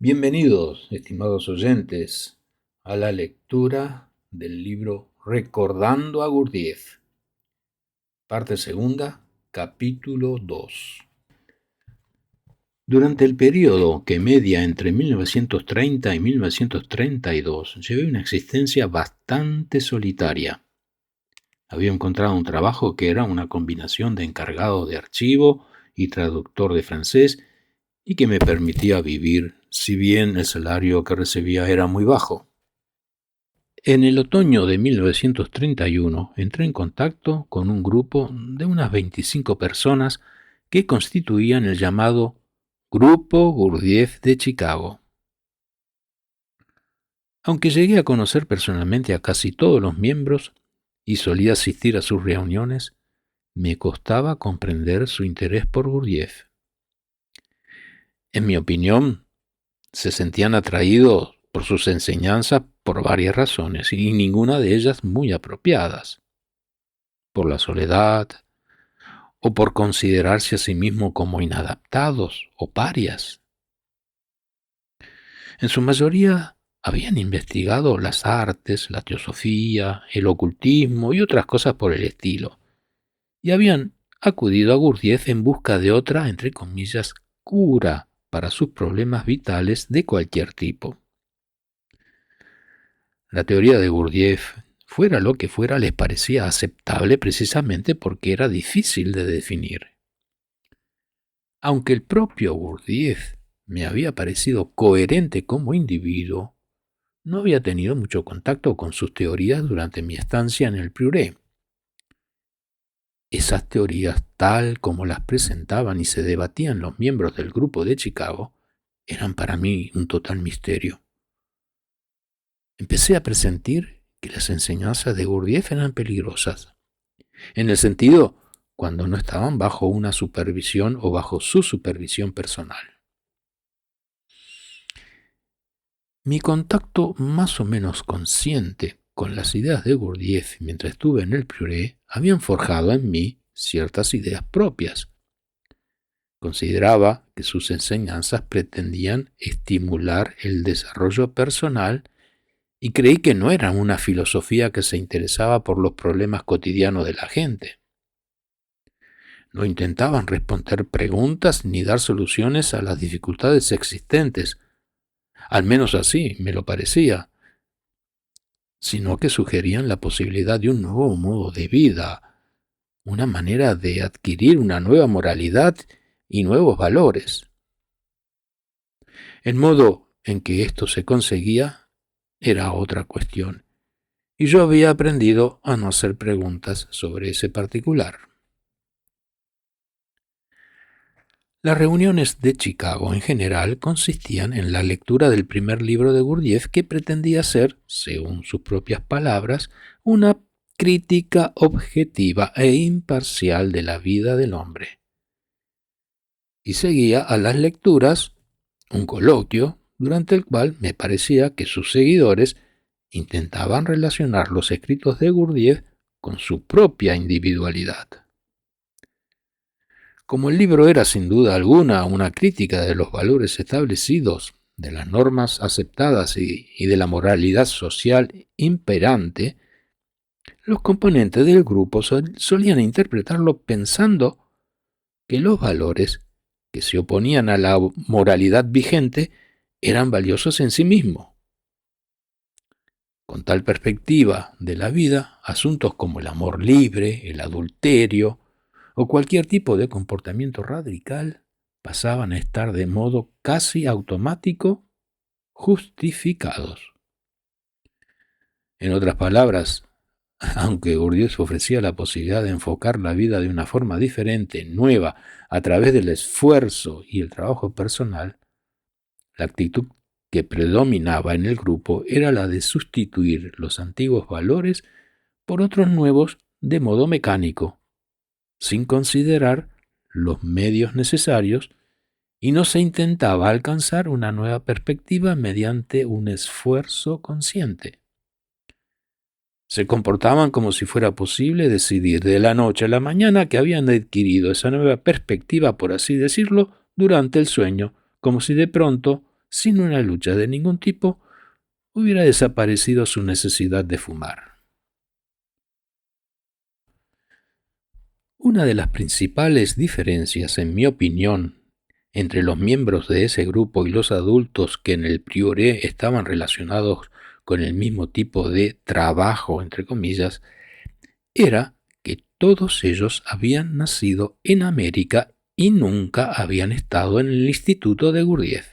Bienvenidos, estimados oyentes, a la lectura del libro Recordando a Gurdjieff, parte segunda, capítulo 2. Durante el periodo que media entre 1930 y 1932, llevé una existencia bastante solitaria. Había encontrado un trabajo que era una combinación de encargado de archivo y traductor de francés y que me permitía vivir, si bien el salario que recibía era muy bajo. En el otoño de 1931 entré en contacto con un grupo de unas 25 personas que constituían el llamado Grupo Gurdjieff de Chicago. Aunque llegué a conocer personalmente a casi todos los miembros y solía asistir a sus reuniones, me costaba comprender su interés por Gurdjieff. En mi opinión, se sentían atraídos por sus enseñanzas por varias razones, y ninguna de ellas muy apropiadas. Por la soledad, o por considerarse a sí mismos como inadaptados o parias. En su mayoría habían investigado las artes, la teosofía, el ocultismo y otras cosas por el estilo, y habían acudido a Gurdjieff en busca de otra, entre comillas, cura para sus problemas vitales de cualquier tipo. La teoría de Gurdjieff, fuera lo que fuera, les parecía aceptable precisamente porque era difícil de definir. Aunque el propio Gurdjieff me había parecido coherente como individuo, no había tenido mucho contacto con sus teorías durante mi estancia en el Priuré. Esas teorías, tal como las presentaban y se debatían los miembros del grupo de Chicago, eran para mí un total misterio. Empecé a presentir que las enseñanzas de Gurdjieff eran peligrosas, en el sentido cuando no estaban bajo una supervisión o bajo su supervisión personal. Mi contacto más o menos consciente con las ideas de Gurdjieff mientras estuve en el Priuré habían forjado en mí ciertas ideas propias. Consideraba que sus enseñanzas pretendían estimular el desarrollo personal y creí que no eran una filosofía que se interesaba por los problemas cotidianos de la gente. No intentaban responder preguntas ni dar soluciones a las dificultades existentes, al menos así me lo parecía, sino que sugerían la posibilidad de un nuevo modo de vida, una manera de adquirir una nueva moralidad y nuevos valores. El modo en que esto se conseguía era otra cuestión, y yo había aprendido a no hacer preguntas sobre ese particular. Las reuniones de Chicago en general consistían en la lectura del primer libro de Gurdjieff, que pretendía ser, según sus propias palabras, una crítica objetiva e imparcial de la vida del hombre. Y seguía a las lecturas un coloquio durante el cual me parecía que sus seguidores intentaban relacionar los escritos de Gurdjieff con su propia individualidad. Como el libro era sin duda alguna una crítica de los valores establecidos, de las normas aceptadas y de la moralidad social imperante, los componentes del grupo solían interpretarlo pensando que los valores que se oponían a la moralidad vigente eran valiosos en sí mismos. Con tal perspectiva de la vida, asuntos como el amor libre, el adulterio o cualquier tipo de comportamiento radical pasaban a estar de modo casi automático justificados. En otras palabras, aunque Gurdjieff ofrecía la posibilidad de enfocar la vida de una forma diferente, nueva, a través del esfuerzo y el trabajo personal, la actitud que predominaba en el grupo era la de sustituir los antiguos valores por otros nuevos de modo mecánico, sin considerar los medios necesarios, y no se intentaba alcanzar una nueva perspectiva mediante un esfuerzo consciente. Se comportaban como si fuera posible decidir de la noche a la mañana que habían adquirido esa nueva perspectiva, por así decirlo, durante el sueño, como si de pronto sin una lucha de ningún tipo, hubiera desaparecido su necesidad de fumar. Una de las principales diferencias, en mi opinión, entre los miembros de ese grupo y los adultos que en el Prieuré estaban relacionados con el mismo tipo de trabajo, entre comillas, era que todos ellos habían nacido en América y nunca habían estado en el Instituto de Gurdjieff.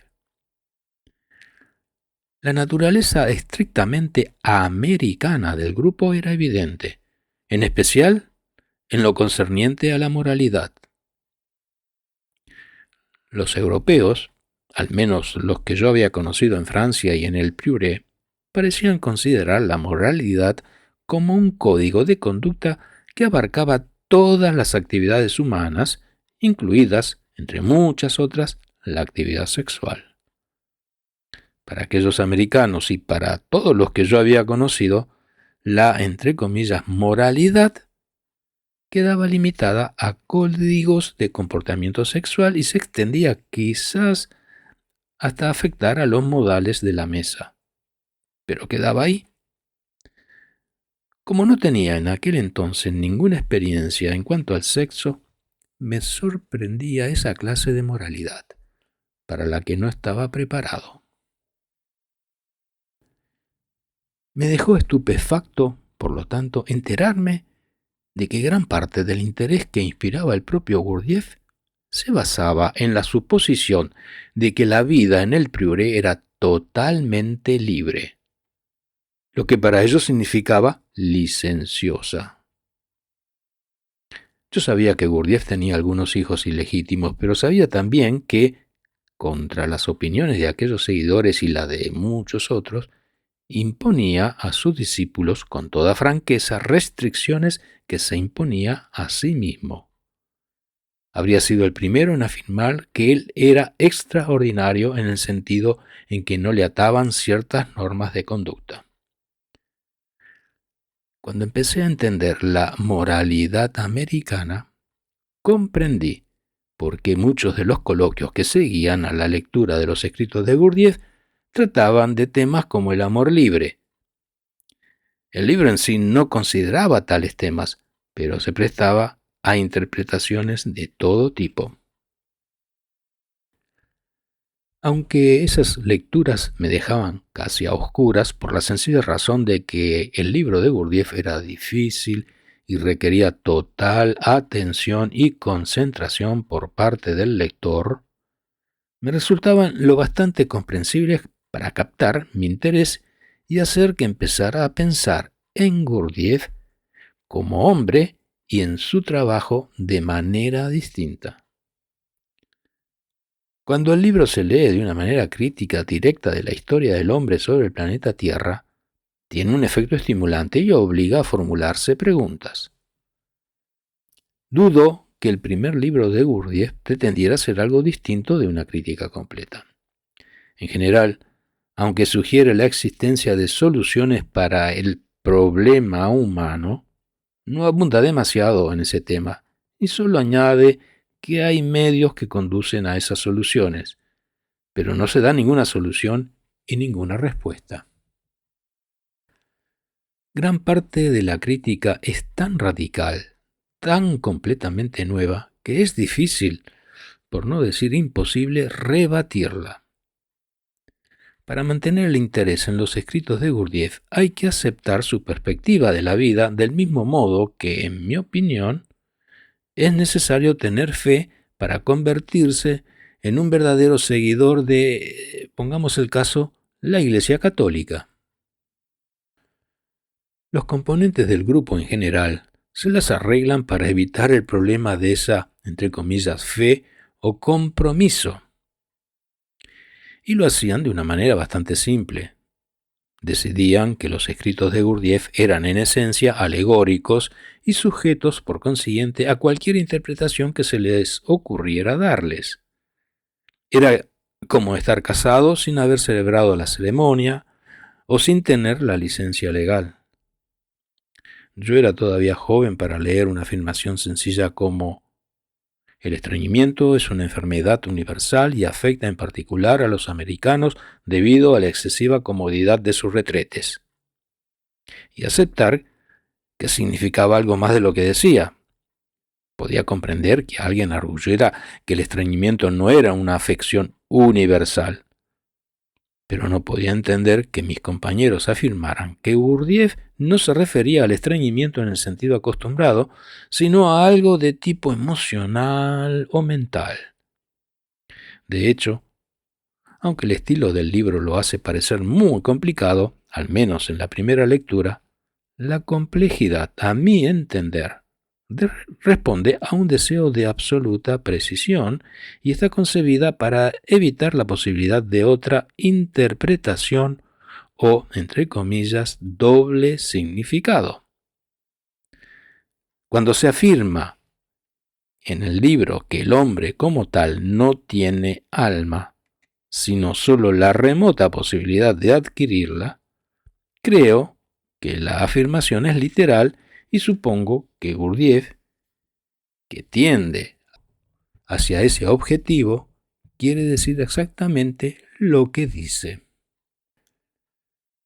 La naturaleza estrictamente americana del grupo era evidente, en especial en lo concerniente a la moralidad. Los europeos, al menos los que yo había conocido en Francia y en el Prieuré, parecían considerar la moralidad como un código de conducta que abarcaba todas las actividades humanas, incluidas, entre muchas otras, la actividad sexual. Para aquellos americanos y para todos los que yo había conocido, la, entre comillas, moralidad quedaba limitada a códigos de comportamiento sexual y se extendía quizás hasta afectar a los modales de la mesa. Pero quedaba ahí. Como no tenía en aquel entonces ninguna experiencia en cuanto al sexo, me sorprendía esa clase de moralidad, para la que no estaba preparado. Me dejó estupefacto, por lo tanto, enterarme de que gran parte del interés que inspiraba el propio Gurdjieff se basaba en la suposición de que la vida en el Prieuré era totalmente libre, lo que para ellos significaba licenciosa. Yo sabía que Gurdjieff tenía algunos hijos ilegítimos, pero sabía también que, contra las opiniones de aquellos seguidores y la de muchos otros, imponía a sus discípulos con toda franqueza restricciones que se imponía a sí mismo. Habría sido el primero en afirmar que él era extraordinario en el sentido en que no le ataban ciertas normas de conducta. Cuando empecé a entender la moralidad americana, comprendí por qué muchos de los coloquios que seguían a la lectura de los escritos de Gurdjieff trataban de temas como el amor libre. El libro en sí no consideraba tales temas, pero se prestaba a interpretaciones de todo tipo. Aunque esas lecturas me dejaban casi a oscuras por la sencilla razón de que el libro de Gurdjieff era difícil y requería total atención y concentración por parte del lector, me resultaban lo bastante comprensibles para captar mi interés y hacer que empezara a pensar en Gurdjieff como hombre y en su trabajo de manera distinta. Cuando el libro se lee de una manera crítica directa de la historia del hombre sobre el planeta Tierra, tiene un efecto estimulante y obliga a formularse preguntas. Dudo que el primer libro de Gurdjieff pretendiera ser algo distinto de una crítica completa. En general, aunque sugiere la existencia de soluciones para el problema humano, no abunda demasiado en ese tema y solo añade que hay medios que conducen a esas soluciones, pero no se da ninguna solución y ninguna respuesta. Gran parte de la crítica es tan radical, tan completamente nueva, que es difícil, por no decir imposible, rebatirla. Para mantener el interés en los escritos de Gurdjieff hay que aceptar su perspectiva de la vida del mismo modo que, en mi opinión, es necesario tener fe para convertirse en un verdadero seguidor de, pongamos el caso, la Iglesia Católica. Los componentes del grupo en general se las arreglan para evitar el problema de esa, entre comillas, fe o compromiso. Y lo hacían de una manera bastante simple. Decidían que los escritos de Gurdjieff eran en esencia alegóricos y sujetos, por consiguiente, a cualquier interpretación que se les ocurriera darles. Era como estar casado sin haber celebrado la ceremonia o sin tener la licencia legal. Yo era todavía joven para leer una afirmación sencilla como El estreñimiento es una enfermedad universal y afecta en particular a los americanos debido a la excesiva comodidad de sus retretes. Y aceptar que significaba algo más de lo que decía. Podía comprender que alguien arguyera que el estreñimiento no era una afección universal, pero no podía entender que mis compañeros afirmaran que Gurdjieff no se refería al estreñimiento en el sentido acostumbrado, sino a algo de tipo emocional o mental. De hecho, aunque el estilo del libro lo hace parecer muy complicado, al menos en la primera lectura, la complejidad, a mi entender, responde a un deseo de absoluta precisión y está concebida para evitar la posibilidad de otra interpretación o, entre comillas, doble significado. Cuando se afirma en el libro que el hombre como tal no tiene alma, sino solo la remota posibilidad de adquirirla, creo que la afirmación es literal y supongo que Gurdjieff, que tiende hacia ese objetivo, quiere decir exactamente lo que dice.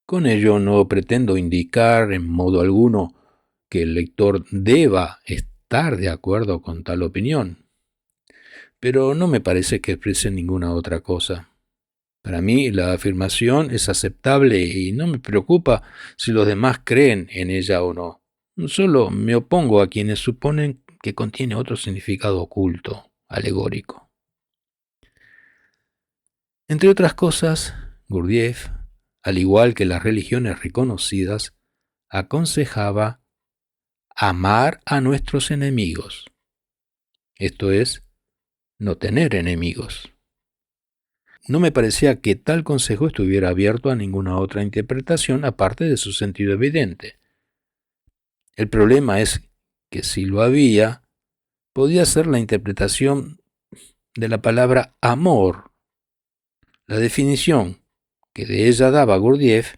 Con ello no pretendo indicar en modo alguno que el lector deba estar de acuerdo con tal opinión, pero no me parece que exprese ninguna otra cosa. Para mí la afirmación es aceptable y no me preocupa si los demás creen en ella o no. Solo me opongo a quienes suponen que contiene otro significado oculto, alegórico. Entre otras cosas, Gurdjieff, al igual que las religiones reconocidas, aconsejaba amar a nuestros enemigos. Esto es, no tener enemigos. No me parecía que tal consejo estuviera abierto a ninguna otra interpretación aparte de su sentido evidente. El problema es que si lo había, podía ser la interpretación de la palabra amor. La definición que de ella daba Gurdjieff: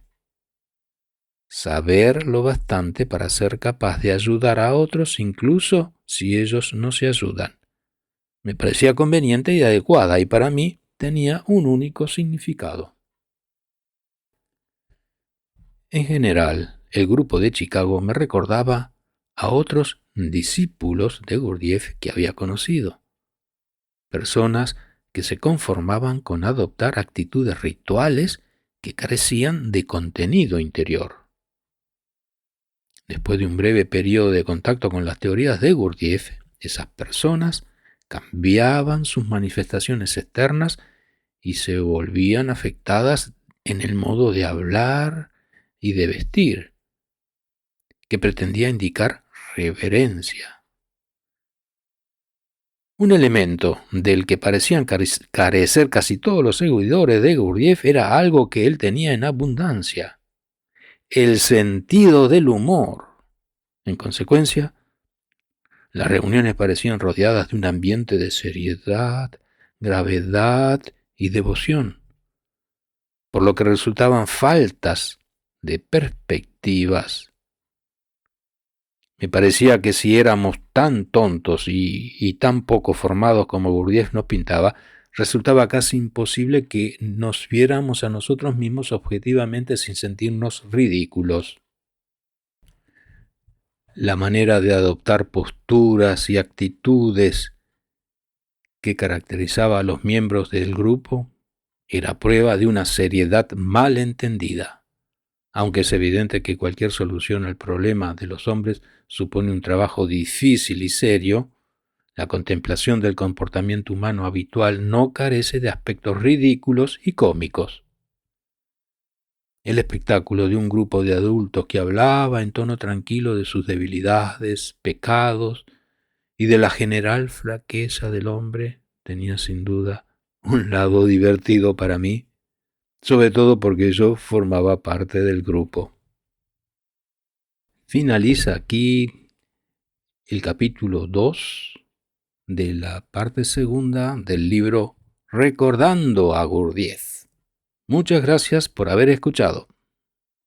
saber lo bastante para ser capaz de ayudar a otros incluso si ellos no se ayudan. Me parecía conveniente y adecuada y para mí tenía un único significado. En general, el grupo de Chicago me recordaba a otros discípulos de Gurdjieff que había conocido. Personas que se conformaban con adoptar actitudes rituales que carecían de contenido interior. Después de un breve periodo de contacto con las teorías de Gurdjieff, esas personas cambiaban sus manifestaciones externas y se volvían afectadas en el modo de hablar y de vestir, que pretendía indicar reverencia. Un elemento del que parecían carecer casi todos los seguidores de Gurdjieff era algo que él tenía en abundancia: el sentido del humor. En consecuencia, las reuniones parecían rodeadas de un ambiente de seriedad, gravedad y devoción, por lo que resultaban faltas de perspectivas. Me parecía que si éramos tan tontos y tan poco formados como Gurdjieff nos pintaba, resultaba casi imposible que nos viéramos a nosotros mismos objetivamente sin sentirnos ridículos. La manera de adoptar posturas y actitudes que caracterizaba a los miembros del grupo era prueba de una seriedad mal entendida. Aunque es evidente que cualquier solución al problema de los hombres supone un trabajo difícil y serio, la contemplación del comportamiento humano habitual no carece de aspectos ridículos y cómicos. El espectáculo de un grupo de adultos que hablaba en tono tranquilo de sus debilidades, pecados y de la general flaqueza del hombre tenía sin duda un lado divertido para mí, sobre todo porque yo formaba parte del grupo. Finaliza aquí el capítulo 2 de la parte segunda del libro Recordando a Gurdjieff. Muchas gracias por haber escuchado.